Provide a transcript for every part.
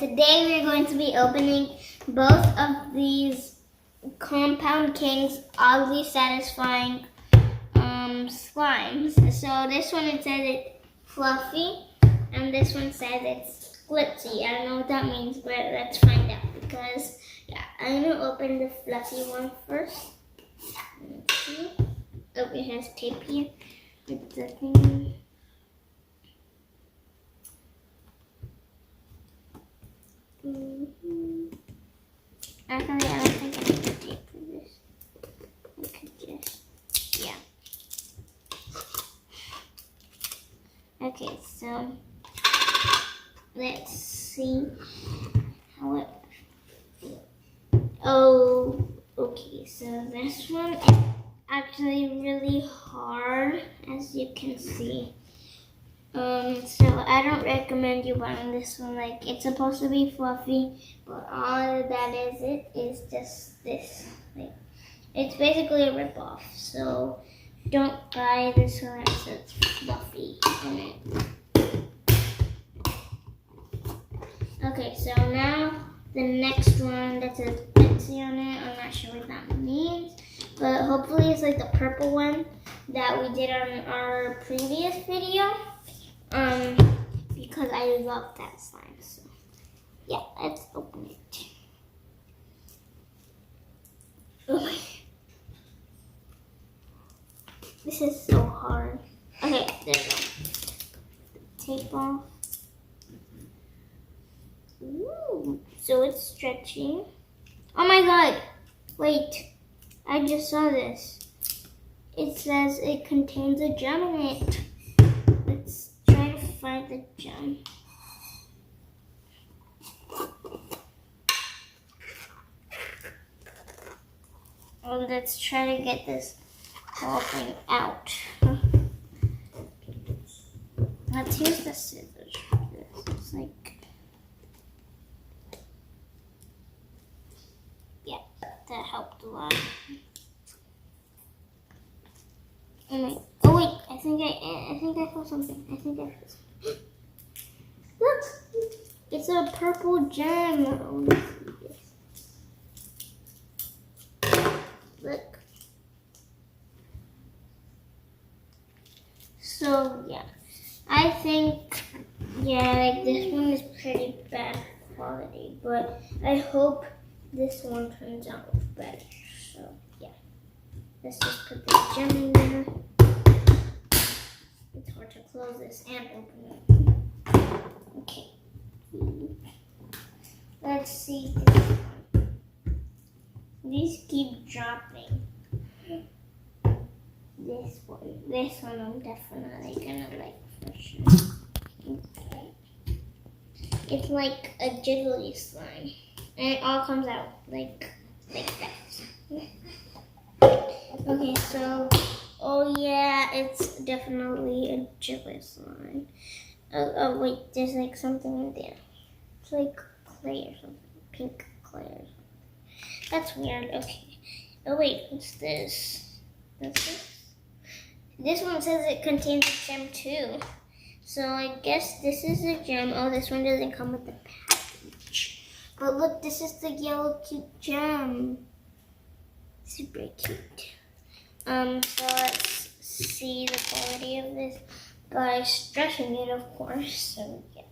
today we're going to be opening both of these Compound Kings Oddly Satisfying slimes. So this one, it says it's fluffy, and this one says it's glitzy. I don't know what that means, but let's find out because, yeah, I'm going to open the fluffy one first. Let's see. Oh, it has tape here with the thing. Actually, I don't think I need the tape for this. I could just, yeah. Okay, so let's see how it. Oh, okay. So this one is actually really hard, as you can see. So I don't recommend you buying this one. Like, it's supposed to be fluffy, but all that is just this. Like, it's basically a ripoff. So don't buy this one as it's fluffy in it. Okay, so now the next one that says Betsy on it. I'm not sure what that means, but hopefully it's like the purple one that we did on our previous video. Because I love that slime. So yeah, let's open it. Oh, this is so hard. Okay, there we go. Tape off. Ooh, so it's stretchy. Oh my god! Wait, I just saw this. It says it contains a gem in it. Let's try to find the gem. Oh, let's try to get this whole thing out. Let's use the scissors for this. It's like, yeah, that helped a lot. Oh wait, I think I found something. Look, it's a purple gem. Oh, look. So yeah, I think, yeah, like this one is pretty bad quality, but I hope this one turns out better. So yeah, let's just put the gem in there. It's hard to close this and open it. Okay. Let's see this one. These keep dropping. This one I'm definitely gonna like for sure. Okay. It's like a jiggly slime. And it all comes out like that. Okay, so, oh yeah, it's definitely a jiggly slime. Oh wait, there's like something in there. It's like clay or something, pink clay or something. That's weird. Okay. Oh wait, what's this? What's this? This one says it contains a gem too. So I guess this is a gem. Oh, this one doesn't come with the package. But look, this is the yellow cute gem. Super cute. So let's see the quality of this by stretching it, of course. So yeah.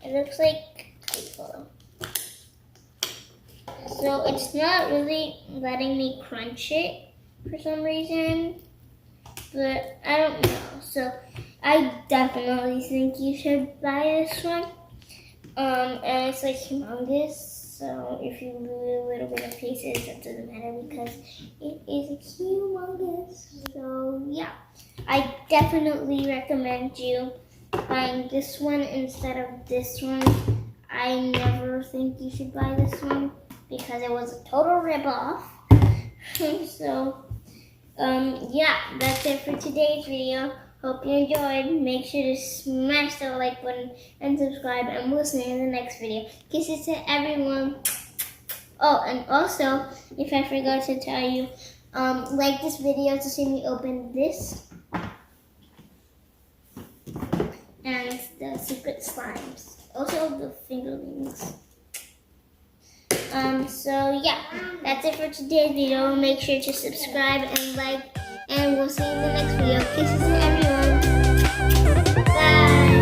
It looks like paper. So it's not really letting me crunch it for some reason, but I don't know. So I definitely think you should buy this one. And it's like humongous. So if you lose a little bit of pieces, that doesn't matter because it is humongous. So yeah, I definitely recommend you buying this one instead of this one. I never think you should buy this one because it was a total ripoff. So, yeah, that's it for today's video. Hope you enjoyed. Make sure to smash the like button and subscribe, and we'll see you in the next video. Kisses to everyone. Oh, and also, if I forgot to tell you, like this video to see me open this and the secret slimes. Also the fingerlings. So yeah, that's it for today's video. Make sure to subscribe and like, and we'll see you in the next video. Kisses to everyone. Bye.